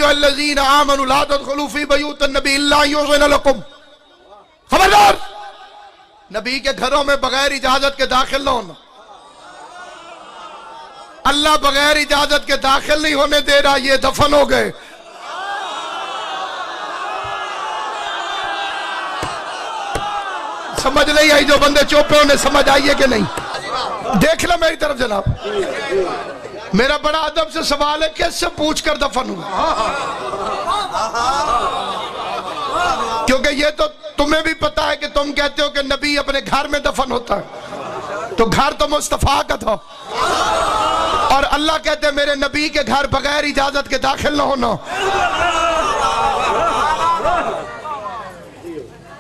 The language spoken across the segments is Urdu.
الذین آمنوا لا تدخلوا فی بیوت النبی الا یؤذن لکم، خبردار نبی کے گھروں میں بغیر اجازت کے داخل نہ ہونا۔ اللہ بغیر اجازت کے داخل نہیں ہونے دے رہا، یہ دفن ہو گئے۔ سمجھ نہیں آئی؟ جو بندے چوپے انہیں سمجھ آئیے کہ نہیں؟ دیکھ لو میری طرف جناب، میرا بڑا ادب سے سوال ہے، کس سے پوچھ کر دفن ہوا؟ کیونکہ یہ تو تمہیں بھی پتا ہے کہ تم کہتے ہو کہ نبی اپنے گھر میں دفن ہوتا ہے، تو گھر تو مصطفیٰ کا تھا، اور اللہ کہتے ہیں میرے نبی کے گھر بغیر اجازت کے داخل نہ ہونا۔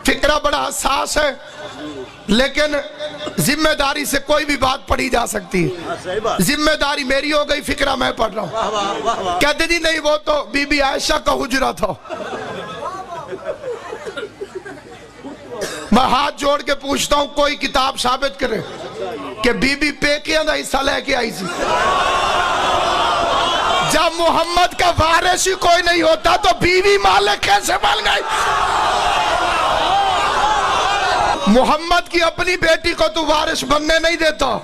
فکرہ بڑا حساس ہے، لیکن ذمہ داری سے کوئی بھی بات پڑھی جا سکتی ہے۔ ذمہ داری میری ہو گئی، فکرہ میں پڑھ رہا ہوں۔ کہتے جی نہیں، وہ تو بی بی عائشہ کا حجرہ تھا۔ میں ہاتھ جوڑ کے پوچھتا ہوں، کوئی کتاب ثابت کرے کہ بی بی پیکیاں دا حصہ لے کے آئی سی؟ جب محمد کا وارث ہی کوئی نہیں ہوتا تو بیوی مالک کیسے بن گئی؟ محمد کی اپنی بیٹی کو تو وارث بننے نہیں دیتا۔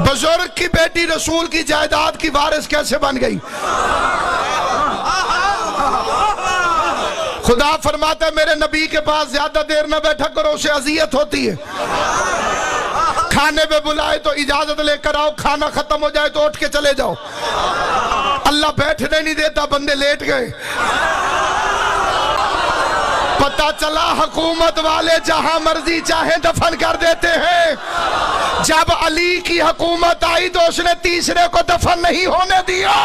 بزرگ کی بیٹی رسول کی جائیداد کی وارث کیسے بن گئی؟ خدا فرماتا ہے میرے نبی کے پاس زیادہ دیر نہ بیٹھا کرو، اسے اذیت ہوتی ہے۔ کھانے پہ بلائے تو اجازت لے کر آؤ، کھانا ختم ہو جائے تو اٹھ کے چلے جاؤ۔ اللہ بیٹھنے نہیں دیتا، بندے لیٹ گئے۔ پتہ چلا حکومت والے جہاں مرضی چاہے دفن کر دیتے ہیں۔ جب علی کی حکومت آئی تو اس نے تیسرے کو دفن نہیں ہونے دیا۔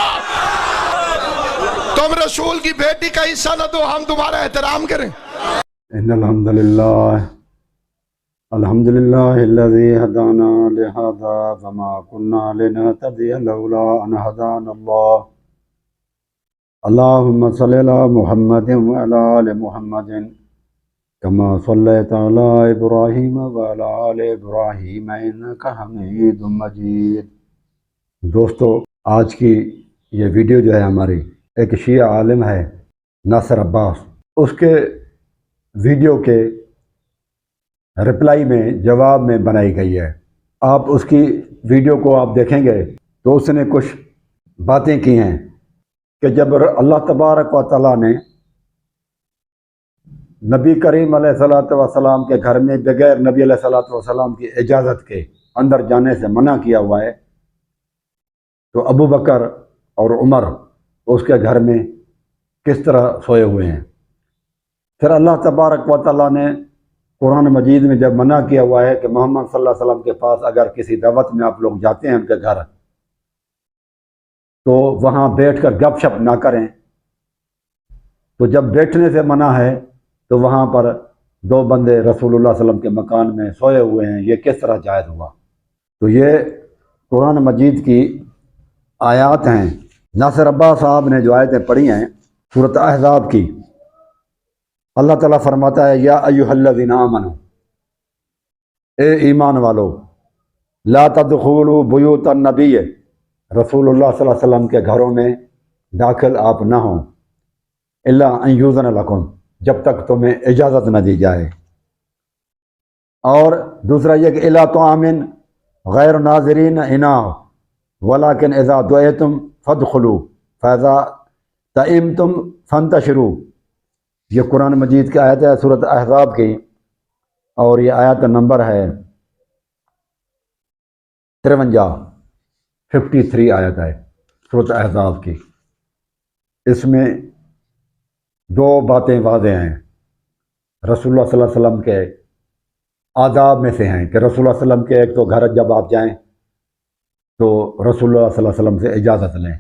تم رسول کی بیٹی کا حصہ نہ دو، ہم تمہارا احترام کریں۔ ان الحمدللہ الذی ہدانا لہذا وما كنا لنہتدی لولا ان ہدانا اللہ۔ اللہم صلی علی محمد وعلی آل محمد کما صلیت علی ابراہیم وعلی آل ابراہیم انک حمید مجید۔ دوستو، آج کی یہ ویڈیو جو ہے ہماری، ایک شیعہ عالم ہے ناصر عباس، اس کے ویڈیو کے رپلائی میں جواب میں بنائی گئی ہے۔ آپ اس کی ویڈیو کو آپ دیکھیں گے تو اس نے کچھ باتیں کی ہیں کہ جب اللہ تبارک و تعالیٰ نے نبی کریم علیہ الصلوۃ والسلام کے گھر میں بغیر نبی علیہ الصلوۃ والسلام کی اجازت کے اندر جانے سے منع کیا ہوا ہے، تو ابو بکر اور عمر اس کے گھر میں کس طرح سوئے ہوئے ہیں۔ پھر اللہ تبارک و تعالیٰ نے قرآن مجید میں جب منع کیا ہوا ہے کہ محمد صلی اللہ علیہ وسلم کے پاس اگر کسی دعوت میں آپ لوگ جاتے ہیں ان کے گھر، تو وہاں بیٹھ کر گپ شپ نہ کریں، تو جب بیٹھنے سے منع ہے تو وہاں پر دو بندے رسول اللہ صلی اللہ علیہ وسلم کے مکان میں سوئے ہوئے ہیں، یہ کس طرح جائز ہوا؟ تو یہ قرآن مجید کی آیات ہیں۔ ناصر عباس صاحب نے جو آیتیں پڑھی ہیں سورۃ احزاب کی، اللہ تعالیٰ فرماتا ہے یا ایھا الذین آمنوا، اے ایمان والو، لا تدخلوا بیوت النبی، رسول اللہ صلی اللہ علیہ وسلم کے گھروں میں داخل آپ نہ ہوں، الا ان یؤذن لکم، جب تک تمہیں اجازت نہ دی جائے۔ اور دوسرا یہ کہ الا طعام غیر ناظرین اناہ ولکن اذا دعیتم فادخلوا فاذا طعمتم فانتشروا، یہ قرآن مجید کی آیت ہے سورۃ احزاب کی، اور یہ آیت نمبر ہے 53 آیت ہے سورۃ احزاب کی۔ اس میں دو باتیں واضح ہیں، رسول اللہ صلی اللہ علیہ وسلم کے آداب میں سے ہیں کہ رسول اللہ صلی اللہ علیہ وسلم کے ایک تو گھر جب آپ جائیں تو رسول اللہ صلی اللہ علیہ وسلم سے اجازت لیں،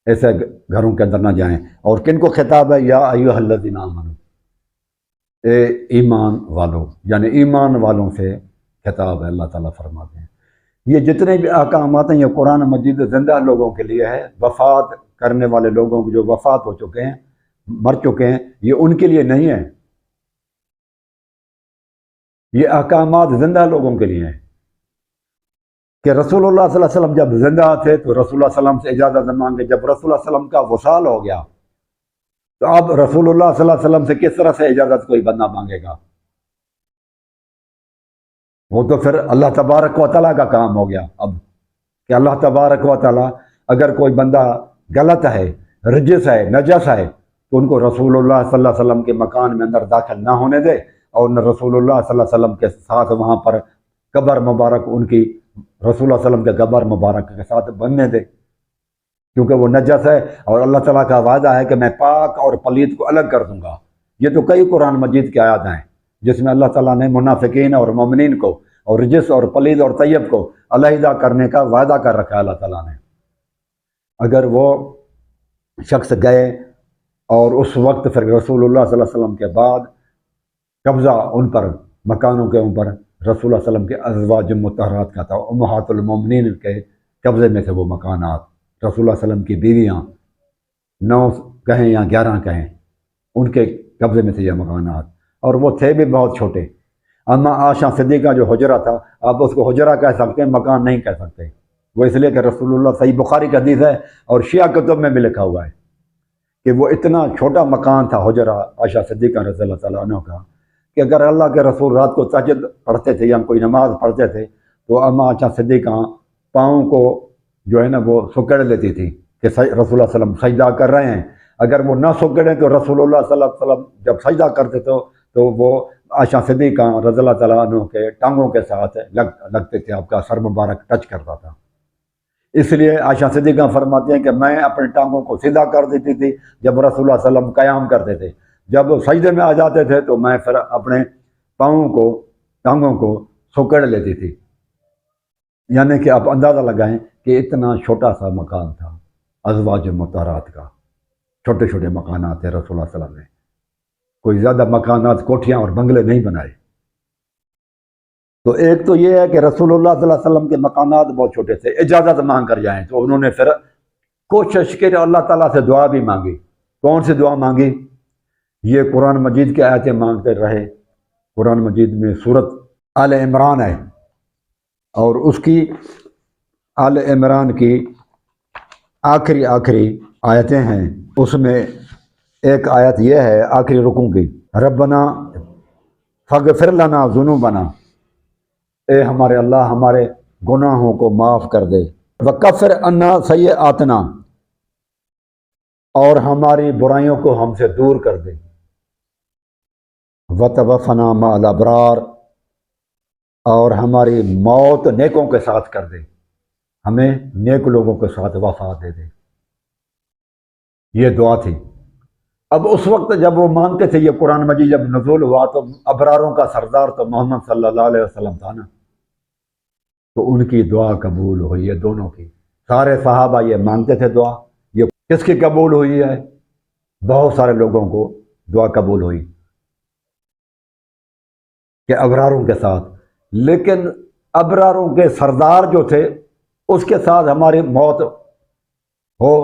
ایسے گھروں کے اندر نہ جائیں۔ اور کن کو خطاب ہے؟ یا ایھا الذین آمنوا، اے ایمان والو، یعنی ایمان والوں سے خطاب ہے۔ اللہ تعالیٰ فرماتے ہیں یہ جتنے بھی احکامات ہیں یہ قرآن مجید زندہ لوگوں کے لیے ہے، وفات کرنے والے لوگوں جو وفات ہو چکے ہیں، مر چکے ہیں، یہ ان کے لیے نہیں ہے، یہ احکامات زندہ لوگوں کے لیے ہیں کہ رسول اللہ صلی اللہ علیہ وسلم جب زندہ تھے تو رسول اللہ صلی اللہ علیہ وسلم سے اجازت مانگے، جب رسول اللہ صلی اللہ علیہ وسلم کا وصال ہو گیا تو اب رسول اللہ صلی اللہ علیہ وسلم سے کس طرح سے اجازت کوئی بندہ مانگے گا؟ وہ تو پھر اللہ تبارک و تعالیٰ کا کام ہو گیا اب، کہ اللہ تبارک و تعالیٰ اگر کوئی بندہ غلط ہے، رجس ہے، نجس ہے، تو ان کو رسول اللہ صلی اللہ علیہ وسلم کے مکان میں اندر داخل نہ ہونے دے، اور نہ رسول اللہ صلی اللہ علیہ وسلم کے ساتھ وہاں پر قبر مبارک ان کی رسول اللہ صلی اللہ علیہ وسلم کے قبر مبارک کے ساتھ بننے دے، کیونکہ وہ نجس ہے، اور اللہ تعالیٰ کا وعدہ ہے کہ میں پاک اور پلید کو الگ کر دوں گا۔ یہ تو کئی قرآن مجید کے آیات ہیں جس میں اللہ تعالیٰ نے منافقین اور مومنین کو اور رجس اور پلید اور طیب کو علیحدہ کرنے کا وعدہ کر رکھا ہے اللہ تعالیٰ نے۔ اگر وہ شخص گئے اور اس وقت پھر رسول اللہ صلی اللہ علیہ وسلم کے بعد قبضہ ان پر مکانوں کے اوپر رسول اللہ صلی اللہ علیہ وسلم کے ازواج مطہرات کا تھا، امہات المومنین کے قبضے میں تھے وہ مکانات، رسول اللہ صلی اللہ علیہ وسلم کی بیویاں 9 کہیں یا 11 کہیں ان کے قبضے میں تھے یہ مکانات، اور وہ تھے بھی بہت چھوٹے۔ اما عائشہ صدیقہ جو حجرہ تھا، آپ اس کو حجرہ کہہ سکتے ہیں، مکان نہیں کہہ سکتے، وہ اس لیے کہ رسول اللہ صحیح بخاری کا حدیث ہے اور شیعہ کتب میں بھی لکھا ہوا ہے کہ وہ اتنا چھوٹا مکان تھا حجرہ عائشہ صدیقہ رضی اللہ تعالیٰ عنہ کا، کہ اگر اللہ کے رسول رات کو تہجد پڑھتے تھے یا کوئی نماز پڑھتے تھے تو اما عائشہ صدیقہ پاؤں کو جو ہے نا وہ سکڑ لیتی تھی کہ رسول اللہ صلی اللہ علیہ وسلم سجدہ کر رہے ہیں، اگر وہ نہ سکڑیں تو رسول اللہ صلی اللہ علیہ وسلم جب سجدہ کرتے تو وہ عائشہ صدیقہ رضی اللہ تعالیٰ عنہ کے ٹانگوں کے ساتھ لگتے تھے، آپ کا سر مبارک ٹچ کرتا تھا۔ اس لیے عائشہ صدیقہ فرماتی ہیں کہ میں اپنی ٹانگوں کو سیدھا کر دیتی تھی جب رسول اللہ صلی اللہ علیہ وسلم قیام کرتے تھے، جب سجدے میں آ جاتے تھے تو میں پھر اپنے ٹانگوں کو سکڑ لیتی تھی۔ یعنی کہ آپ اندازہ لگائیں کہ اتنا چھوٹا سا مکان تھا ازواج مطہرات کا، چھوٹے چھوٹے مکانات تھے رسول اللہ صلی اللہ علیہ وسلم نے، کوئی زیادہ مکانات کوٹھیاں اور بنگلے نہیں بنائے۔ تو ایک تو یہ ہے کہ رسول اللہ صلی اللہ علیہ وسلم کے مکانات بہت چھوٹے تھے، اجازت مانگ کر جائیں تو انہوں نے پھر کوشش کی، اللہ تعالیٰ سے دعا بھی مانگی۔ کون سی دعا مانگی؟ یہ قرآن مجید کی آیتیں مانگتے رہے۔ قرآن مجید میں سورت آل عمران ہے، اور اس کی آل عمران کی آخری آیتیں ہیں، اس میں ایک آیت یہ ہے آخری رکوع کی، ربنا فاغفر لنا ذنوبنا، اے ہمارے اللہ ہمارے گناہوں کو معاف کر دے، وکفر عنا سیئاتنا، اور ہماری برائیوں کو ہم سے دور کر دے، وتوفنا مع الابرار، اور ہماری موت نیکوں کے ساتھ کر دے، ہمیں نیک لوگوں کے ساتھ وفات دے دے۔ یہ دعا تھی۔ اب اس وقت جب وہ مانگتے تھے، یہ قرآن مجید جب نزول ہوا تو ابراروں کا سردار تو محمد صلی اللہ علیہ وسلم تھا نا، تو ان کی دعا قبول ہوئی ہے، دونوں کی۔ سارے صحابہ یہ مانگتے تھے دعا، یہ کس کی قبول ہوئی ہے؟ بہت سارے لوگوں کو دعا قبول ہوئی کہ ابراروں کے ساتھ، لیکن ابراروں کے سردار جو تھے اس کے ساتھ ہماری موت ہو،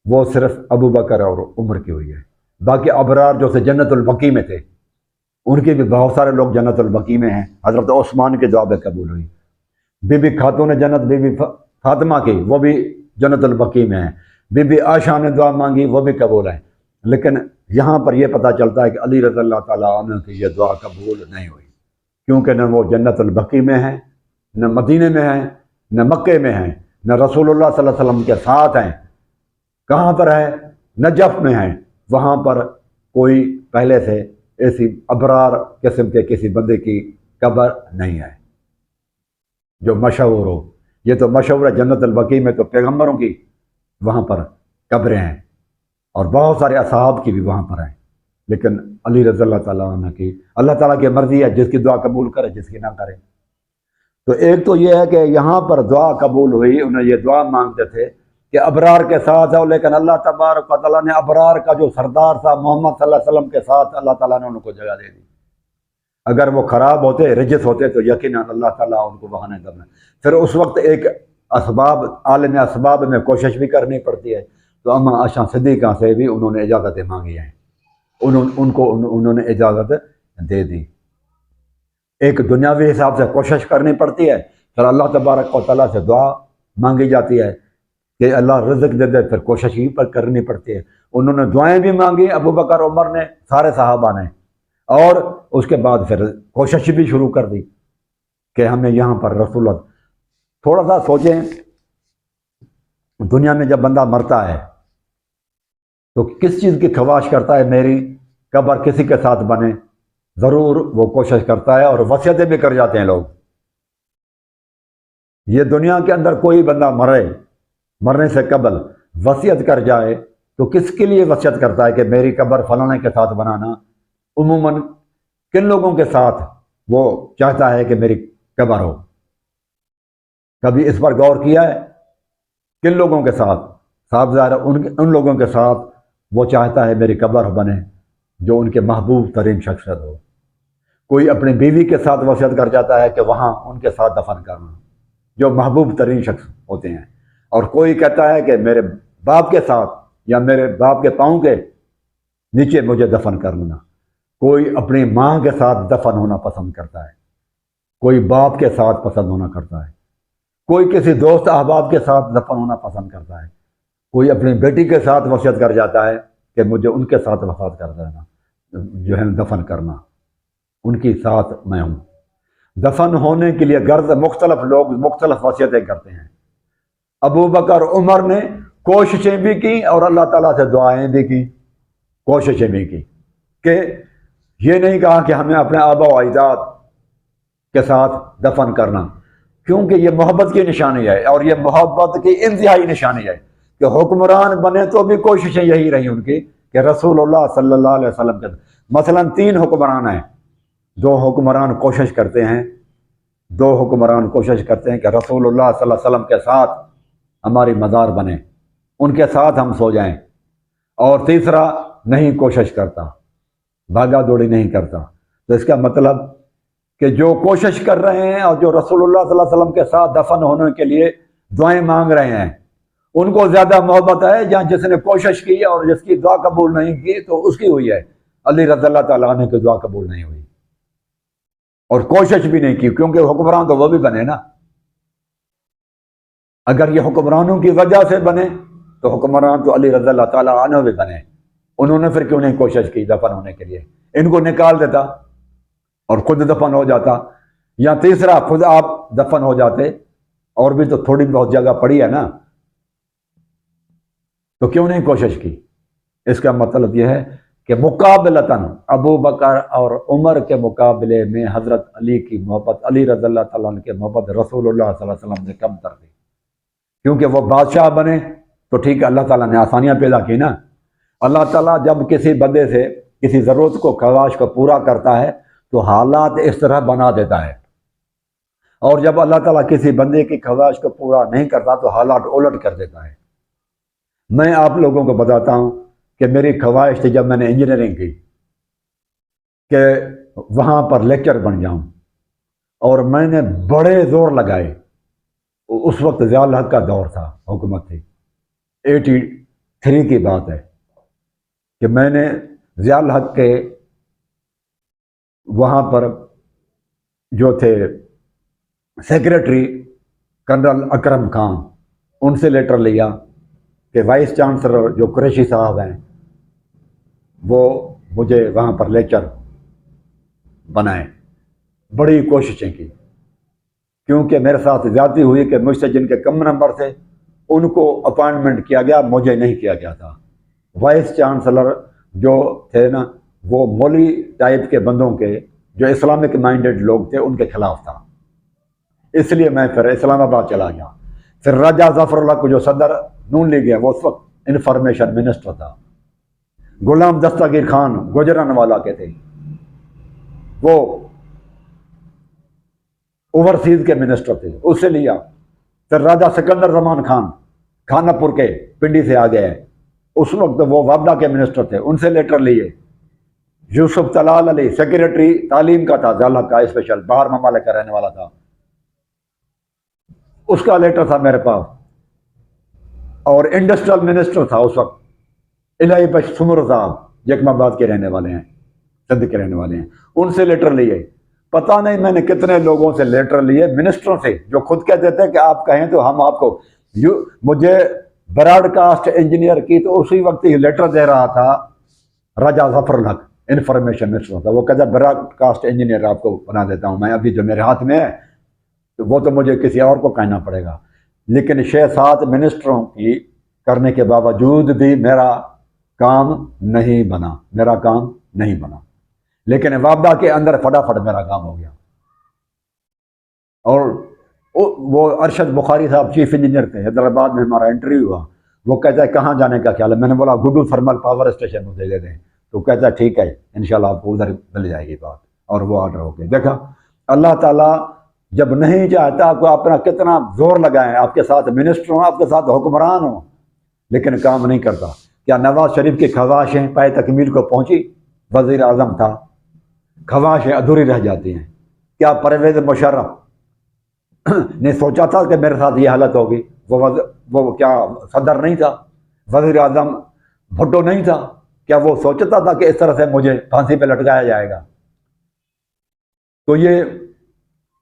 وہ صرف ابو بکر اور عمر کی ہوئی ہے۔ باقی ابرار جو تھے جنت البقیع میں تھے، ان کی بھی بہت سارے لوگ جنت البقیع میں ہیں۔ حضرت عثمان کی دعا بھی قبول ہوئی، بی بی خاتون جنت بی بی فاطمہ کی، وہ بھی جنت البقیع میں ہیں۔ بی بی عائشہ نے دعا مانگی، وہ بھی قبول ہے۔ لیکن یہاں پر یہ پتہ چلتا ہے کہ علی رضی اللہ تعالیٰ عنہ کی یہ دعا قبول نہیں ہوئی، کیونکہ نہ وہ جنت البقیع میں ہیں، نہ مدینے میں ہیں، نہ مکے میں ہیں، نہ رسول اللہ صلی اللہ علیہ وسلم کے ساتھ ہیں۔ کہاں پر ہے؟ نجف میں ہیں، وہاں پر کوئی پہلے سے ایسی ابرار قسم کے کسی بندے کی قبر نہیں ہے جو مشہور ہو۔ یہ تو مشہور ہے جنت البقیع میں تو پیغمبروں کی وہاں پر قبریں ہیں، اور بہت سارے اصحاب کی بھی وہاں پر ہیں، لیکن علی رضی اللہ تعالیٰ عنہ کی اللہ تعالیٰ کی مرضی ہے، جس کی دعا قبول کرے جس کی نہ کرے۔ تو ایک تو یہ ہے کہ یہاں پر دعا قبول ہوئی، انہیں یہ دعا مانگتے تھے کہ ابرار کے ساتھ ہے، لیکن اللہ تبارک و تعالیٰ نے ابرار کا جو سردار تھا محمد صلی اللہ علیہ وسلم کے ساتھ اللہ تعالیٰ نے ان کو جگہ دے دی۔ اگر وہ خراب ہوتے، رجس ہوتے تو یقیناً اللہ تعالیٰ ان کو وہاں نہیں کرنا۔ پھر اس وقت ایک اسباب، عالم اسباب میں کوشش بھی کرنی پڑتی ہے، تو اما عائشہ صدیقہ سے بھی انہوں نے اجازتیں مانگی ہیں، انہوں نے اجازت دے دی۔ ایک دنیاوی حساب سے کوشش کرنی پڑتی ہے، پھر اللہ تبارک و تعالیٰ سے دعا مانگی جاتی ہے کہ اللہ رزق دے دے، پھر کوشش ہی پر کرنی پڑتی ہے۔ انہوں نے دعائیں بھی مانگی، ابو بکر عمر نے، سارے صحابہ نے، اور اس کے بعد پھر کوشش بھی شروع کر دی کہ ہمیں یہاں پر رسول اللہ۔ تھوڑا سا سوچیں، دنیا میں جب بندہ مرتا ہے تو کس چیز کی خواہش کرتا ہے؟ میری قبر کسی کے ساتھ بنے، ضرور وہ کوشش کرتا ہے، اور وصیتیں بھی کر جاتے ہیں لوگ۔ یہ دنیا کے اندر کوئی بندہ مرنے سے قبل وصیت کر جائے تو کس کے لیے وصیت کرتا ہے کہ میری قبر فلانے کے ساتھ بنانا؟ عموماً کن لوگوں کے ساتھ وہ چاہتا ہے کہ میری قبر ہو؟ کبھی اس پر غور کیا ہے؟ کن لوگوں کے ساتھ؟ صاحب ظاہر ان لوگوں کے ساتھ وہ چاہتا ہے میری قبر بنے جو ان کے محبوب ترین شخصیت ہو۔ کوئی اپنی بیوی کے ساتھ وصیت کر جاتا ہے کہ وہاں ان کے ساتھ دفن کرنا، جو محبوب ترین شخص ہوتے ہیں، اور کوئی کہتا ہے کہ میرے باپ کے ساتھ یا میرے باپ کے پاؤں کے نیچے مجھے دفن کر لینا۔ کوئی اپنی ماں کے ساتھ دفن ہونا پسند کرتا ہے، کوئی باپ کے ساتھ پسند ہونا کرتا ہے، کوئی کسی دوست احباب کے ساتھ دفن ہونا پسند کرتا ہے، کوئی اپنی بیٹی کے ساتھ وصیت کر جاتا ہے کہ مجھے ان کے ساتھ وفات کر دینا، جو ہے دفن کرنا، ان کی ساتھ میں ہوں۔ دفن ہونے کے لیے غرض مختلف لوگ مختلف وصیتیں کرتے ہیں۔ ابو بکر عمر نے کوششیں بھی کی اور اللہ تعالیٰ سے دعائیں بھی کی، کوششیں بھی کی کہ یہ نہیں کہا کہ ہمیں اپنے آبا و اجداد کے ساتھ دفن کرنا، کیونکہ یہ محبت کی نشانی ہے، اور یہ محبت کی انتہائی نشانی ہے کہ حکمران بنے تو بھی کوششیں یہی رہی ان کی کہ رسول اللہ صلی اللہ علیہ وسلم کے، مثلا 3 حکمران ہیں، 2 حکمران کوشش کرتے ہیں کہ رسول اللہ صلی اللہ علیہ وسلم کے ساتھ ہماری مزار بنے، ان کے ساتھ ہم سو جائیں، اور تیسرا نہیں کوشش کرتا، بھاگا دوڑی نہیں کرتا۔ تو اس کا مطلب کہ جو کوشش کر رہے ہیں اور جو رسول اللہ صلی اللہ علیہ وسلم کے ساتھ دفن ہونے کے لیے دعائیں مانگ رہے ہیں، ان کو زیادہ محبت ہے جہاں جس نے کوشش کی اور جس کی دعا قبول نہیں کی تو اس کی ہوئی ہے۔ علی رضی اللہ تعالیٰ عنہ کی دعا قبول نہیں ہوئی اور کوشش بھی نہیں کی، کیونکہ حکمران تو وہ بھی بنے نا۔ اگر یہ حکمرانوں کی وجہ سے بنے تو حکمران تو علی رضی اللہ تعالیٰ عنہ بھی بنے، انہوں نے پھر کیوں نہیں کوشش کی دفن ہونے کے لیے؟ ان کو نکال دیتا اور خود دفن ہو جاتا، یا تیسرا خود آپ دفن ہو جاتے، اور بھی تو تھوڑی بہت جگہ پڑی ہے نا، تو کیوں نہیں کوشش کی؟ اس کا مطلب یہ ہے کہ مقابلتاً ابو بکر اور عمر کے مقابلے میں حضرت علی کی محبت، علی رضی اللہ تعالیٰ عنہ کی محبت رسول اللہ صلی اللہ علیہ وسلم سے کم تر تھی، کیونکہ وہ بادشاہ بنے تو ٹھیک ہے، اللہ تعالیٰ نے آسانیاں پیدا کی نا۔ اللہ تعالیٰ جب کسی بندے سے کسی ضرورت کو، خواہش کو پورا کرتا ہے تو حالات اس طرح بنا دیتا ہے، اور جب اللہ تعالیٰ کسی بندے کی خواہش کو پورا نہیں کرتا تو حالات الٹ کر دیتا ہے۔ میں آپ لوگوں کو بتاتا ہوں کہ میری خواہش تھی جب میں نے انجینئرنگ کی کہ وہاں پر لیکچر بن جاؤں، اور میں نے بڑے زور لگائے۔ اس وقت ضیاء الحق کا دور تھا، حکومت تھی، 83 کی بات ہے کہ میں نے ضیاء الحق کے وہاں پر جو تھے سیکریٹری کرنل اکرم خان، ان سے لیٹر لیا کہ وائس چانسلر جو قریشی صاحب ہیں وہ مجھے وہاں پر لیکچر بنائیں۔ بڑی کوششیں کی، کیونکہ میرے ساتھ زیادتی ہوئی کہ مجھ سے جن کے کم نمبر تھے ان کو اپائنٹمنٹ کیا گیا، مجھے نہیں کیا گیا تھا۔ وائس چانسلر جو تھے نا، وہ مولوی ٹائپ کے بندوں کے، جو اسلامک مائنڈڈ لوگ تھے، ان کے خلاف تھا، اس لیے میں پھر اسلام آباد چلا گیا۔ پھر راجہ ظفر اللہ کو جو صدر نون لیگ ہے، وہ اس وقت انفارمیشن منسٹر تھا۔ غلام دستگیر خان گجرانوالہ کے تھے، وہ اوورسیز کے منسٹر تھے، اس سے لیا۔ پھر راجہ سکندر زمان خان کھانا پور کے پنڈی سے آ گئے، اس وقت وہ وابڈا کے منسٹر تھے، ان سے لیٹر لیے۔ یوسف طلال علی سیکریٹری تعلیم کا تھا، ضیاء الحق کا اسپیشل، باہر ممالک کا رہنے والا تھا، اس کا لیٹر تھا میرے پاس۔ اور انڈسٹریل منسٹر تھا اس وقت الہی بخش سمر صاحب، جیکم آباد کے رہنے والے ہیں، سندھ کے رہنے والے ہیں، ان سے لیٹر لیے۔ پتہ نہیں میں نے کتنے لوگوں سے لیٹر لیے، منسٹروں سے، جو خود کہتے تھے کہ آپ کہیں تو ہم آپ کو، مجھے براڈ کاسٹ انجینئر کی تو اسی وقت ہی لیٹر دے رہا تھا رجا ظفر الحق، انفارمیشن منسٹر تھا، وہ کہتا براڈ کاسٹ انجینئر آپ کو بنا دیتا ہوں میں، ابھی جو میرے ہاتھ میں ہے تو وہ تو مجھے کسی اور کو کہنا پڑے گا۔ لیکن 6-7 منسٹروں کی کرنے کے باوجود بھی میرا کام نہیں بنا، میرا کام نہیں بنا، لیکن وابڈا کے اندر فٹافٹ میرا کام ہو گیا۔ اور وہ ارشد بخاری صاحب چیف انجینئر تھے، حیدرآباد میں ہمارا انٹرویو ہوا، وہ کہتا ہے کہاں جانے کا خیال ہے؟ میں نے بولا گڈو تھرمل پاور اسٹیشن مجھے دے دیں، تو کہتا ہے ٹھیک ہے انشاءاللہ آپ کو ادھر مل جائے گی بات، اور وہ آرڈر ہو گیا۔ دیکھا اللہ تعالیٰ جب نہیں چاہتا آپ کو اپنا کتنا زور لگائیں، آپ کے ساتھ منسٹر ہوں، آپ کے ساتھ حکمران ہوں، لیکن کام نہیں کرتا۔ کیا نواز شریف کی خواہشیں پائے تکمیل کو پہنچی؟ وزیر اعظم تھا، خواہشیں ادھوری رہ جاتی ہیں۔ کیا پرویز مشرف نے سوچا تھا کہ میرے ساتھ یہ حالت ہوگی؟ وہ کیا صدر نہیں تھا؟ وزیر اعظم بھٹو نہیں تھا؟ کیا وہ سوچتا تھا کہ اس طرح سے مجھے پھانسی پہ لٹکایا جائے گا؟ تو یہ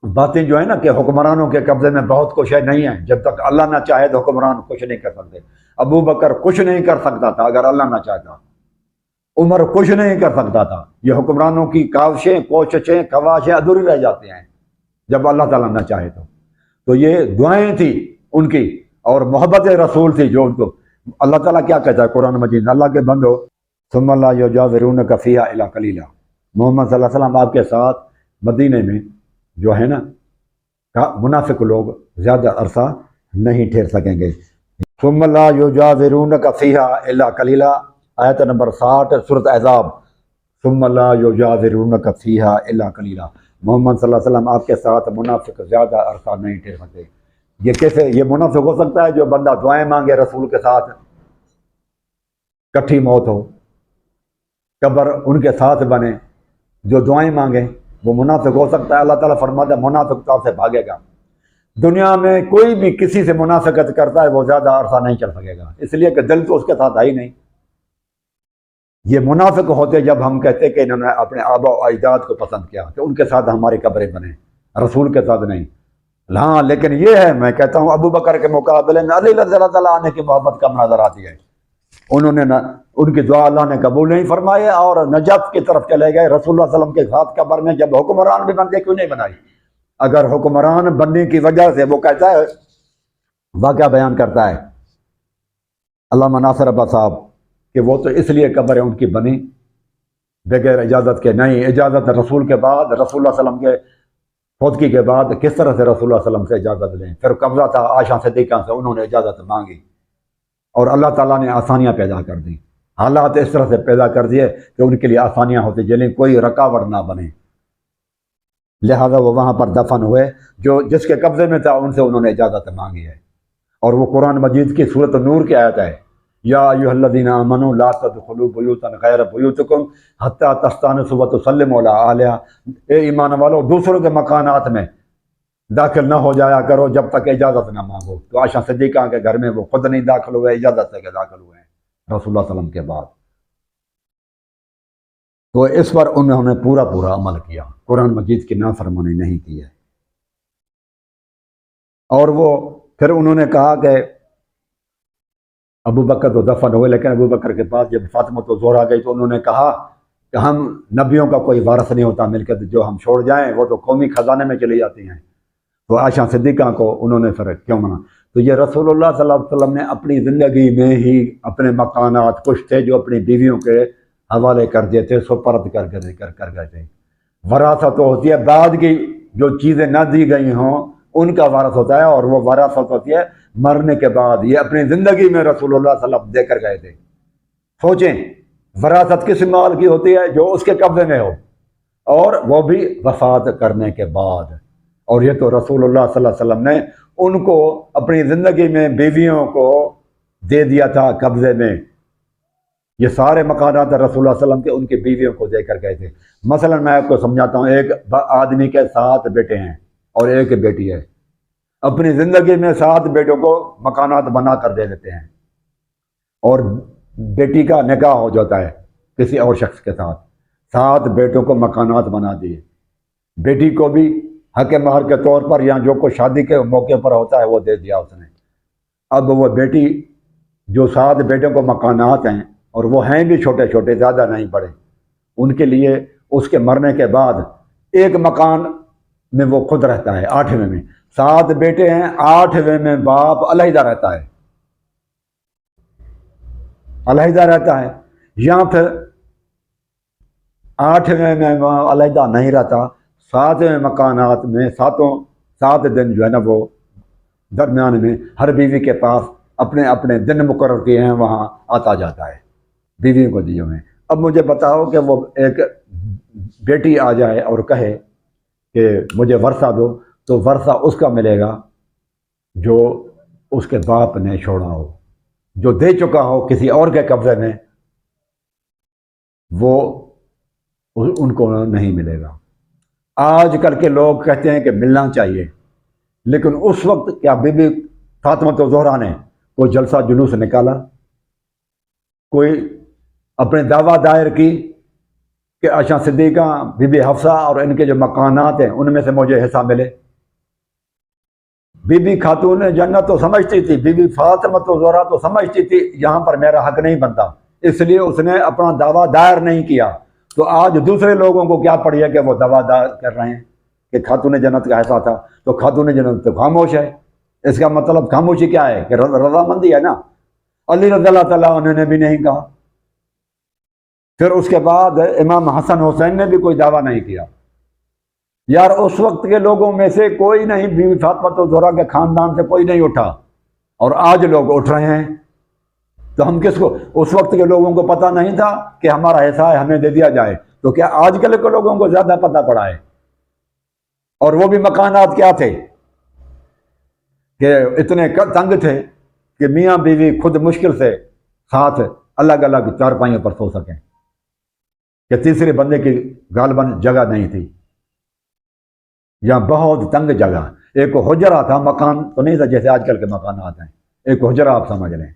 باتیں جو ہے نا کہ حکمرانوں کے قبضے میں بہت کچھ ہے، نہیں ہے۔ جب تک اللہ نہ چاہے تو حکمران کچھ نہیں کر سکتے۔ ابو بکر کچھ نہیں کر سکتا تھا اگر اللہ نہ چاہتا، عمر کچھ نہیں کر سکتا تھا۔ یہ حکمرانوں کی کاوشیں، کوششیں، خواہشیں ادھوری رہ جاتی ہیں جب اللہ تعالیٰ نہ چاہے تو یہ دعائیں تھی ان کی، اور محبت رسول تھی جو ان کو اللہ تعالیٰ کیا کہتا ہے قرآن مجید میں، اللہ کے بندو ثم لا یجاورونک فیہا الا قلیلا، محمد صلی اللہ علیہ وسلم آپ کے ساتھ مدینے میں جو ہے نا منافق لوگ زیادہ عرصہ نہیں ٹھہر سکیں گے۔ ثم لا یجاورونک فیہا الا قلیلا، آیت نمبر 60 سورۃ احزاب، ثم لا یجاورونک فیہا الا قلیلا، محمد صلی اللہ علیہ وسلم آپ کے ساتھ منافق زیادہ عرصہ نہیں ٹھہر سکتے۔ یہ کیسے یہ منافق ہو سکتا ہے؟ جو بندہ دعائیں مانگے رسول کے ساتھ، کٹھی موت ہو، قبر ان کے ساتھ بنے، جو دعائیں مانگے وہ منافق ہو سکتا ہے؟ اللہ تعالیٰ فرماتا ہے منافق تو آپ سے بھاگے گا۔ دنیا میں کوئی بھی کسی سے منافقت کرتا ہے وہ زیادہ عرصہ نہیں چل سکے گا، اس لیے کہ دل تو اس کے ساتھ آئی نہیں۔ یہ منافق ہوتے جب ہم کہتے کہ انہوں نے اپنے آبا و اجداد کو پسند کیا کہ ان کے ساتھ ہماری قبریں بنیں، رسول کے ساتھ نہیں۔ ہاں لیکن یہ ہے، میں کہتا ہوں ابو بکر کے مقابلے میں علی رضی اللہ تعالیٰ عنہ کی محبت کم نظر آتی ہے۔ انہوں نے ان کی دعا اللہ نے قبول نہیں فرمائے اور نجف کی طرف چلے گئے رسول اللہ صلی اللہ علیہ وسلم کے ساتھ قبر میں۔ جب حکمران بھی بنتے کیوں نہیں بنائی؟ اگر حکمران بننے کی وجہ سے، وہ کہتا ہے، واقعہ بیان کرتا ہے علامہ ناصر عباس صاحب کہ وہ تو اس لیے قبر ان کی بنی بغیر اجازت کے نہیں، اجازت رسول کے بعد، رسول اللہ صلی اللہ علیہ وسلم کے فوتگی کے بعد کس طرح سے رسول اللہ صلی اللہ علیہ وسلم سے اجازت لیں؟ پھر قبضہ تھا عائشہ صدیقہ سے، انہوں نے اجازت مانگی اور اللہ تعالیٰ نے آسانیاں پیدا کر دیں، حالات اس طرح سے پیدا کر دیے کہ ان کے لیے آسانیاں ہوتی چلیں، کوئی رکاوٹ نہ بنے، لہذا وہ وہاں پر دفن ہوئے۔ جو جس کے قبضے میں تھا ان سے انہوں نے اجازت مانگی ہے، اور وہ قرآن مجید کی سورۃ نور کی آیت ہے، یا ایھا الذین آمنوا لا تدخلوا بیوتا غیر بیوتکم حتی تستأنسوا وتسلموا علی اہلہا، اے ایمان والو دوسروں کے مکانات میں داخل نہ ہو جایا کرو جب تک اجازت نہ مانگو۔ تو عائشہ صدیقہ کے گھر میں وہ خود نہیں داخل ہوئے، اجازت سے داخل ہوئے ہیں رسول اللہ صلی اللہ علیہ وسلم کے بعد۔ تو اس پر انہوں نے پورا عمل کیا، قرآن مجید کی نافرمانی نہیں کی ہے۔ اور وہ پھر انہوں نے کہا کہ ابو بکر تو دفن ہوئے، لیکن ابو بکر کے پاس جب فاطمہ تو زہرا گئی تو انہوں نے کہا کہ ہم نبیوں کا کوئی وارث نہیں ہوتا، ملکت جو ہم چھوڑ جائیں وہ تو قومی خزانے میں چلی جاتی ہیں۔ تو عائشہ صدیقہ کو انہوں نے پھر کیوں منع؟ تو یہ رسول اللہ صلی اللہ علیہ وسلم نے اپنی زندگی میں ہی اپنے مکانات کچھ تھے جو اپنی بیویوں کے حوالے کر دیے تھے، سپرد کر گئے تھے۔ وراثت تو ہوتی ہے بعد کی جو چیزیں نہ دی گئی ہوں ان کا وارث ہوتا ہے، اور وہ وراثت ہوتی ہے مرنے کے بعد۔ یہ اپنی زندگی میں رسول اللہ صلی اللہ علیہ وسلم دے کر گئے تھے۔ سوچیں وراثت کس مال کی ہوتی ہے؟ جو اس کے قبضے میں ہو، اور وہ بھی وفات کرنے کے بعد۔ اور یہ تو رسول اللہ صلی اللہ علیہ وسلم نے ان کو اپنی زندگی میں بیویوں کو دے دیا تھا قبضے میں۔ یہ سارے مکانات رسول اللہ صلی اللہ علیہ وسلم کے ان کی بیویوں کو دے کر گئے تھے۔ مثلا میں آپ کو سمجھاتا ہوں، ایک آدمی کے 7 بیٹے ہیں اور ایک بیٹی ہے، اپنی زندگی میں 7 بیٹوں کو مکانات بنا کر دے دیتے ہیں، اور بیٹی کا نکاح ہو جاتا ہے کسی اور شخص کے ساتھ، 7 بیٹوں کو مکانات بنا دیے، بیٹی کو بھی حق مہر کے طور پر یا جو کوئی شادی کے موقع پر ہوتا ہے وہ دے دیا اس نے۔ اب وہ بیٹی جو 7 بیٹوں کو مکانات ہیں اور وہ ہیں بھی چھوٹے چھوٹے، زیادہ نہیں بڑے، ان کے لیے اس کے مرنے کے بعد ایک مکان میں وہ خود رہتا ہے 8ویں میں۔ 7 بیٹے ہیں، 8ویں میں باپ علیحدہ رہتا ہے، علیحدہ رہتا ہے، یا پھر 8ویں میں وہ علیحدہ نہیں رہتا، 7ویں مکانات میں 7 دن جو ہے نا وہ درمیان میں ہر بیوی کے پاس اپنے اپنے دن مقرر کیے ہیں، وہاں آتا جاتا ہے بیویوں کو دیے ہوئے۔ اب مجھے بتاؤ کہ وہ ایک بیٹی آ جائے اور کہے کہ مجھے ورثہ دو، تو ورثہ اس کا ملے گا جو اس کے باپ نے چھوڑا ہو، جو دے چکا ہو کسی اور کے قبضے میں، وہ ان کو نہیں ملے گا۔ آج کل کے لوگ کہتے ہیں کہ ملنا چاہیے، لیکن اس وقت کیا بی بی فاطمہ الزہرا نے کوئی جلسہ جلوس نکالا، کوئی اپنے دعویٰ دائر کی کہ عائشہ صدیقہ، بی بی حفصہ اور ان کے جو مکانات ہیں ان میں سے مجھے حصہ ملے؟ بی بی خاتون جنت تو سمجھتی تھی، بی بی فاطمہ الزہرا تو سمجھتی تھی یہاں پر میرا حق نہیں بنتا، اس لیے اس نے اپنا دعویٰ دائر نہیں کیا۔ تو آج دوسرے لوگوں کو کیا پڑی ہے کہ وہ دعویٰ دائر کر رہے ہیں کہ خاتون جنت کا حصہ تھا، تو خاتون جنت تو خاموش ہے۔ اس کا مطلب خاموشی کیا ہے کہ رضامندی ہے نا۔ علی رضی اللہ تعالیٰ انہوں نے بھی نہیں کہا، پھر اس کے بعد امام حسن حسین نے بھی کوئی دعویٰ نہیں کیا۔ یار اس وقت کے لوگوں میں سے کوئی نہیں، بی بی فاطمہ الزہرا کے خاندان سے کوئی نہیں اٹھا، اور آج لوگ اٹھ رہے ہیں، تو ہم کس کو؟ اس وقت کے لوگوں کو پتہ نہیں تھا کہ ہمارا حصہ ہے ہمیں دے دیا جائے، تو کیا آج کل کے لوگوں کو زیادہ پتہ پڑا ہے؟ اور وہ بھی مکانات کیا تھے کہ اتنے تنگ تھے کہ میاں بیوی خود مشکل سے ساتھ الگ الگ چارپائیوں پر سو سکیں، کہ تیسرے بندے کی غالباً جگہ نہیں تھی، یا بہت تنگ جگہ۔ ایک حجرہ تھا، مکان تو نہیں تھا جیسے آج کل کے مکانات ہیں، ایک حجرہ آپ سمجھ لیں۔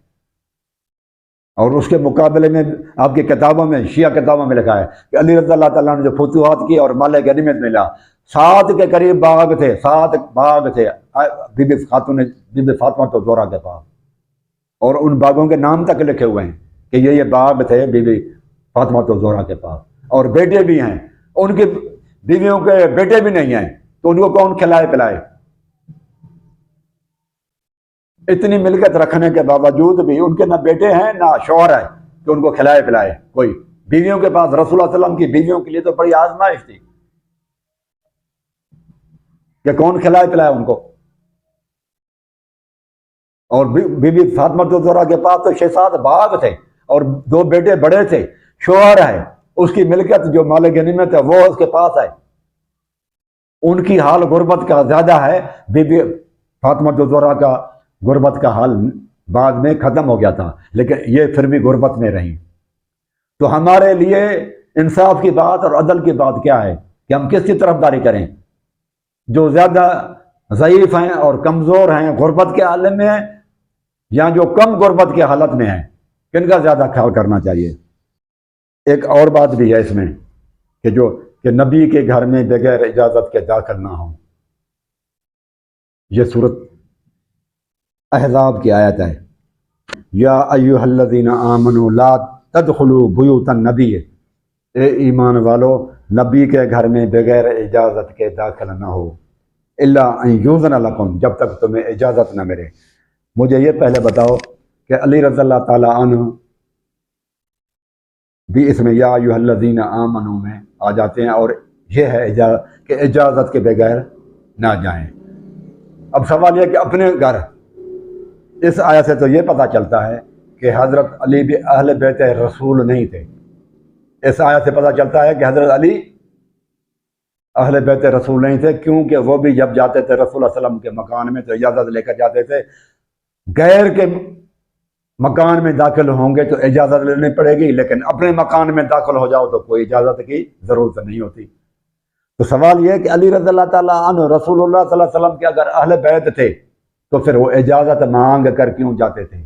اور اس کے مقابلے میں آپ کی کتابوں میں، شیعہ کتابوں میں لکھا ہے کہ علی رضی اللہ تعالیٰ نے جو فتوحات کی اور مال غنیمت ملا، 7 کے قریب باغ تھے، 7 باغ تھے بی بی فاطمہ الزہرا کے پاس، اور ان باغوں کے نام تک لکھے ہوئے ہیں کہ یہ باغ تھے بی بی فاطمہ الزہرا کے پاس، اور بیٹے بھی ہیں، ان کی بیویوں کے بیٹے بھی نہیں ہیں، تو ان کو کون کھلائے پلائے؟ اتنی ملکت رکھنے کے باوجود بھی ان کے نہ بیٹے ہیں نہ شوہر ہے کہ ان کو کھلائے پلائے کوئی۔ بیویوں کے پاس، رسول اللہ صلی اللہ علیہ وسلم کی بیویوں کے لیے تو بڑی آزمائش تھی کہ کون کھلائے پلائے ان کو۔ اور بی بی فاطمہ الزہرا کے پاس تو 6-7 باغ تھے، اور 2 بیٹے بڑے تھے، شوہر ہے، اس کی ملکت جو مال غنیمت ہے وہ اس کے پاس ہے۔ ان کی حال غربت کا زیادہ ہے، بی بی فاطمہ الزہرا کا غربت کا حال بعد میں ختم ہو گیا تھا، لیکن یہ پھر بھی غربت میں رہی۔ تو ہمارے لیے انصاف کی بات اور عدل کی بات کیا ہے کہ ہم کس کی طرفداری کریں؟ جو زیادہ ضعیف ہیں اور کمزور ہیں، غربت کے عالم میں ہیں، یا جو کم غربت کی حالت میں ہیں، کن کا زیادہ خیال کرنا چاہیے؟ ایک اور بات بھی ہے اس میں کہ نبی کے گھر میں بغیر اجازت کے داخل نہ ہوں۔ یہ سورۃ احزاب کی آیت ہے، یا ایھا الذین آمنوا لا تدخلوا بیوت النبی، اے ایمان والو نبی کے گھر میں بغیر اجازت کے داخل نہ ہو، الا ان یؤذن لکم، جب تک تمہیں اجازت نہ ملے۔ مجھے یہ پہلے بتاؤ کہ علی رضی اللہ تعالی عنہ بھی اس میں یا ایھا الذین آمنوا میں آ جاتے ہیں، اور یہ ہے اجازت کہ اجازت کے بغیر نہ جائیں۔ اب سوال یہ کہ اپنے گھر، اس آیت سے تو یہ پتہ چلتا ہے کہ حضرت علی بھی اہل بیت رسول نہیں تھے۔ اس آیت سے پتہ چلتا ہے کہ حضرت علی اہل بیت رسول نہیں تھے، کیونکہ وہ بھی جب جاتے تھے رسول اللہ صلی اللہ علیہ وسلم کے مکان میں تو اجازت لے کر جاتے تھے۔ غیر کے مکان میں داخل ہوں گے تو اجازت لینی پڑے گی، لیکن اپنے مکان میں داخل ہو جاؤ تو کوئی اجازت کی ضرورت نہیں ہوتی۔ تو سوال یہ ہے کہ علی رضی اللہ تعالیٰ عنہ رسول اللہ صلی اللہ علیہ وسلم کے اگر اہل بیت تھے تو پھر وہ اجازت مانگ کر کیوں جاتے تھے؟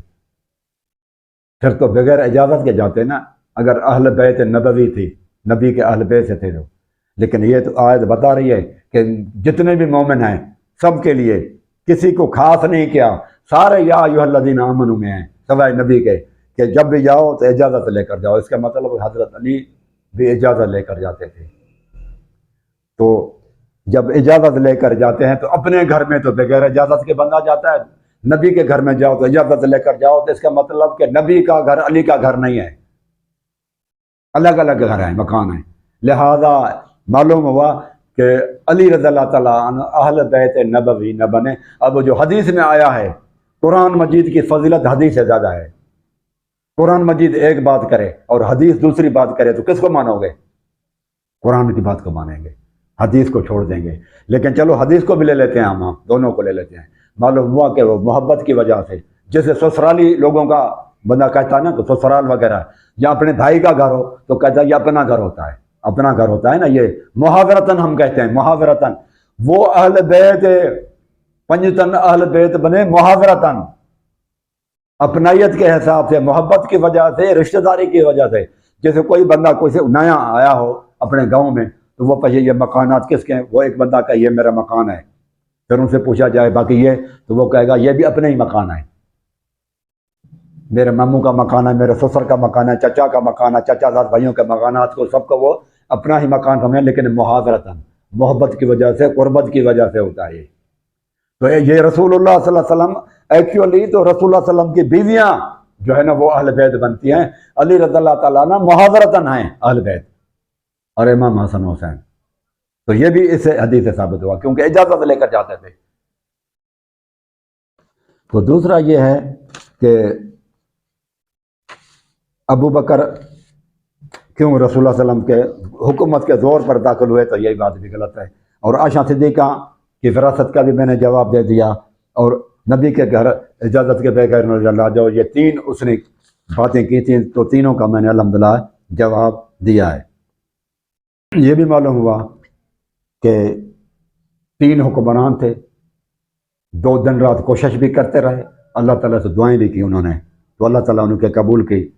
پھر تو بغیر اجازت کے جاتے نا، اگر اہل بیت نبوی تھی، نبی کے اہل بیت سے تھے تو۔ لیکن یہ تو آیت بتا رہی ہے کہ جتنے بھی مومن ہیں سب کے لیے، کسی کو خاص نہیں کیا، سارے یا ایھا الذین آمنوا میں ہیں سوائے نبی کے، کہ جب بھی جاؤ تو اجازت لے کر جاؤ۔ اس کا مطلب حضرت علی بھی اجازت لے کر جاتے تھے۔ تو جب اجازت لے کر جاتے ہیں تو اپنے گھر میں تو بغیر اجازت کے بندہ جاتا ہے، نبی کے گھر میں جاؤ تو اجازت لے کر جاؤ، تو اس کا مطلب کہ نبی کا گھر علی کا گھر نہیں ہے، الگ الگ گھر ہیں، مکان ہیں۔ لہذا معلوم ہوا کہ علی رضی اللہ تعالیٰ عنہ اہل بیت نبوی نہ بنے۔ اب جو حدیث میں آیا ہے، قرآن مجید کی فضیلت حدیث سے زیادہ ہے۔ قرآن مجید ایک بات کرے اور حدیث دوسری بات کرے تو کس کو مانو گے؟ قرآن کی بات کو مانیں گے، حدیث کو چھوڑ دیں گے۔ لیکن چلو حدیث کو بھی لے لیتے ہیں، ہم دونوں کو لے لیتے ہیں۔ معلوم ہوا کہ وہ محبت کی وجہ سے، جیسے سسرالی لوگوں کا بندہ کہتا ہے نا کہ سسرال وغیرہ، یا اپنے بھائی کا گھر ہو تو کہتا ہے یہ اپنا گھر ہوتا ہے، اپنا گھر ہوتا ہے نا، یہ محاورتاً ہم کہتے ہیں، محاورتاً۔ وہ اہل بیت پنجتن اہل بیت بنے محاورتاً، اپنائیت کے حساب سے، محبت کی وجہ سے، رشتہ داری کی وجہ سے۔ جیسے کوئی بندہ کوئی سے نیا آیا ہو اپنے گاؤں میں تو وہ پوچھے یہ مکانات کس کے ہیں، وہ ایک بندہ کہے یہ میرا مکان ہے، پھر ان سے پوچھا جائے باقی یہ، تو وہ کہے گا یہ بھی اپنے ہی مکان ہے، میرے ماموں کا مکان ہے، میرے سسر کا مکان ہے، چچا کا مکان ہے، چچا زاد بھائیوں کے مکانات کو سب کو وہ اپنا ہی مکان سمجھیں، لیکن محاورتاً، محبت کی وجہ سے، قربت کی وجہ سے ہوتا ہے۔ تو یہ رسول اللہ صلی اللہ علیہ وسلم، ایکچولی تو رسول اللہ صلی اللہ علیہ وسلم کی بیویاں جو ہے نا وہ اہل بیت بنتی ہیں، علی رضی اللہ تعالیٰ عنہ محاورتاً ہیں اہل بیت، اور امام حسن حسین۔ تو یہ بھی اس حدیث سے ثابت ہوا، کیونکہ اجازت لے کر جاتے تھے۔ تو دوسرا یہ ہے کہ ابو بکر کیوں رسول اللہ صلی اللہ علیہ وسلم کے حکومت کے زور پر داخل ہوئے، تو یہی بات بھی غلط ہے۔ اور عائشہ صدیقہ کی وراثت کا بھی میں نے جواب دے دیا، اور نبی کے گھر اجازت کے بغیر نہ لا جاؤ، یہ تین اس نے باتیں کی تھیں، تو تینوں کا میں نے الحمدللہ جواب دیا ہے۔ یہ بھی معلوم ہوا کہ تین حکمران تھے، 2 دن رات کوشش بھی کرتے رہے، اللہ تعالیٰ سے دعائیں بھی کی انہوں نے، تو اللہ تعالیٰ نے قبول کی۔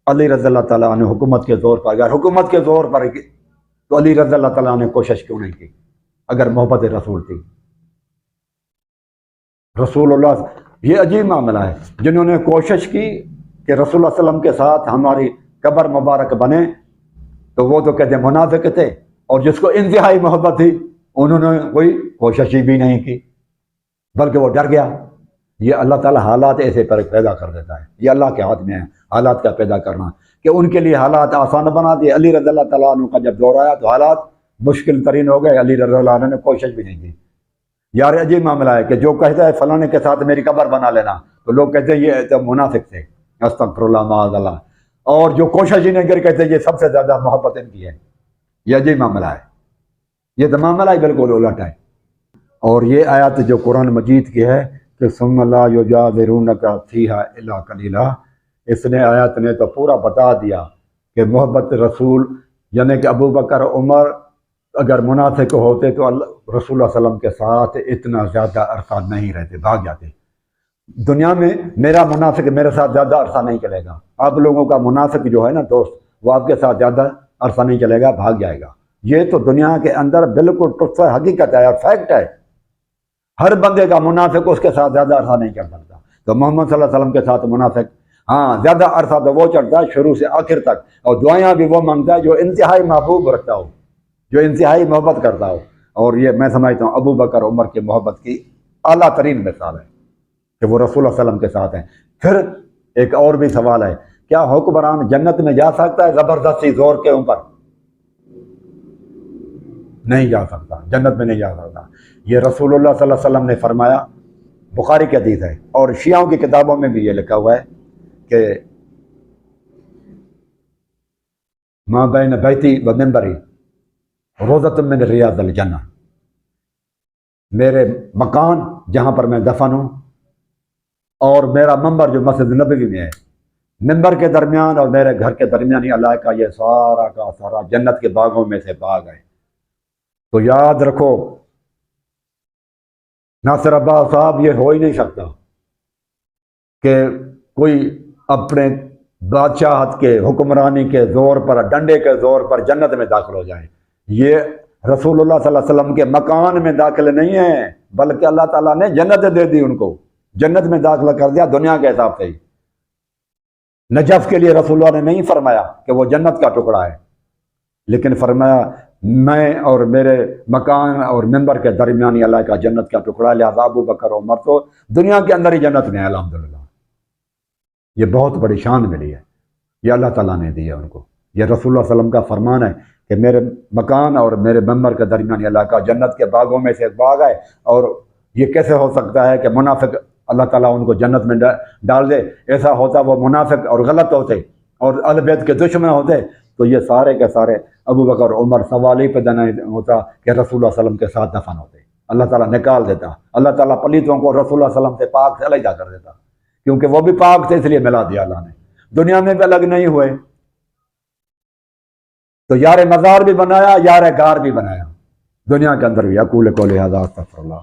علی رضی اللہ تعالیٰ نے حکومت کے زور پر، اگر حکومت کے زور پر کی تو علی رضی اللہ تعالیٰ نے کوشش کیوں نہیں کی، اگر محبت رسول تھی؟ رسول اللہ، یہ عجیب معاملہ ہے، جنہوں نے کوشش کی کہ رسول اللہ صلی اللہ علیہ وسلم کے ساتھ ہماری قبر مبارک بنے، تو وہ تو کہتے ہیں منافق تھے، اور جس کو انتہائی محبت تھی انہوں نے کوئی کوشش ہی بھی نہیں کی، بلکہ وہ ڈر گیا۔ یہ اللہ تعالیٰ حالات ایسے پر پیدا کر دیتا ہے، یہ اللہ کے ہاتھ میں ہے حالات کا پیدا کرنا، کہ ان کے لیے حالات آسان بنا دیے۔ علی رضی اللہ تعالیٰ عنہ کا جب دور آیا تو حالات مشکل ترین ہو گئے، علی رضی اللہ عنہ نے کوشش بھی نہیں کی۔ یار عجیب معاملہ ہے کہ جو کہتا ہے فلانے کے ساتھ میری قبر بنا لینا، تو لوگ کہتے ہیں یہ تو منافق تھے، استغفر اللہ معاذ اللہ، اور جو کوشش ہی نہیں کر کہتے ہیں یہ سب سے زیادہ محبت ان کی ہے۔ یہ عجیب معاملہ ہے، یہ تو معاملہ ہی بالکل الٹ ہے۔ اور یہ آیات جو قرآن مجید کی ہے کہ ثم لا یجاورونک فیہا الا قلیلا، اس نے آیات نے تو پورا بتا دیا کہ محبت رسول، یعنی کہ ابو بکر عمر اگر منافق ہوتے تو رسول اللہ صلی اللہ علیہ وسلم کے ساتھ اتنا زیادہ عرصہ نہیں رہتے، بھاگ جاتے۔ دنیا میں میرا منافق میرے ساتھ زیادہ عرصہ نہیں چلے گا، آپ لوگوں کا منافق جو ہے نا دوست، وہ آپ کے ساتھ زیادہ عرصہ نہیں چلے گا، بھاگ جائے گا۔ یہ تو دنیا کے اندر بالکل ٹرتھ ہے، حقیقت ہے، فیکٹ ہے۔ ہر بندے کا منافق اس کے ساتھ زیادہ عرصہ نہیں چل سکتا۔ تو محمد صلی اللہ علیہ وسلم کے ساتھ منافق ہاں زیادہ عرصہ تو وہ چڑھتا ہے شروع سے آخر تک، اور دعائیں بھی وہ مانگتا ہے جو انتہائی محبوب رکھتا ہو، جو انتہائی محبت کرتا ہو۔ اور یہ میں سمجھتا ہوں ابو بکر عمر کی محبت کی اعلیٰ ترین مثال ہے کہ وہ رسول اللہ صلی اللہ علیہ وسلم کے ساتھ ہیں۔ پھر ایک اور بھی سوال ہے، کیا حکمران جنت میں جا سکتا ہے زبردستی زور کے اوپر؟ نہیں جا سکتا، جنت میں نہیں جا سکتا۔ یہ رسول اللہ صلی اللہ علیہ وسلم نے فرمایا، بخاری کی حدیث ہے، اور شیعوں کی کتابوں میں بھی یہ لکھا ہوا ہے کہ ما بین بیتی و منبری روضۃ من ریاض الجنہ، میرے مکان جہاں پر میں دفن ہوں اور میرا منبر جو مسجد نبوی میں ہے، منبر کے درمیان اور میرے گھر کے درمیانی علاقہ یہ سارا کا سارا جنت کے باغوں میں سے باغ ہے۔ تو یاد رکھو ناصر عباس صاحب، یہ ہو ہی نہیں سکتا کہ کوئی اپنے بادشاہت کے حکمرانی کے زور پر، ڈنڈے کے زور پر جنت میں داخل ہو جائے۔ یہ رسول اللہ صلی اللہ علیہ وسلم کے مکان میں داخل نہیں ہیں، بلکہ اللہ تعالیٰ نے جنت دے دی، ان کو جنت میں داخلہ کر دیا دنیا کے حساب سے ہی۔ نجف کے لیے رسول اللہ نے نہیں فرمایا کہ وہ جنت کا ٹکڑا ہے، لیکن فرمایا میں اور میرے مکان اور ممبر کے درمیانی علاقہ جنت کا ٹکڑا، لہذا ابو بکر عمر تو دنیا کے اندر ہی جنت میں ہے الحمدللہ۔ یہ بہت بڑی شان ملی ہے، یہ اللہ تعالیٰ نے دی ہے ان کو۔ یہ رسول اللہ صلی اللہ علیہ وسلم کا فرمان ہے کہ میرے مکان اور میرے ممبر کے درمیانی علاقہ جنت کے باغوں میں سے ایک باغ ہے، اور یہ کیسے ہو سکتا ہے کہ منافق اللہ تعالیٰ ان کو جنت میں ڈال دے؟ ایسا ہوتا وہ منافق اور غلط ہوتے اور اہل بیت کے دشمن ہوتے تو یہ سارے کے سارے ابو بکر عمر سوال ہی پیدا نہیں ہوتا کہ رسول اللہ صلی اللہ علیہ وسلم کے ساتھ دفن ہوتے۔ اللہ تعالیٰ نکال دیتا، اللہ تعالیٰ پلیتوں کو رسول اللہ صلی اللہ علیہ وسلم سے پاک سے علیحدہ کر دیتا، کیونکہ وہ بھی پاک تھے اس لیے ملا دیا اللہ نے۔ دنیا میں بھی الگ نہیں ہوئے تو یار مزار بھی بنایا، یار گار بھی بنایا دنیا کے اندر بھی۔ اقول قولی ھذا استغفر اللہ۔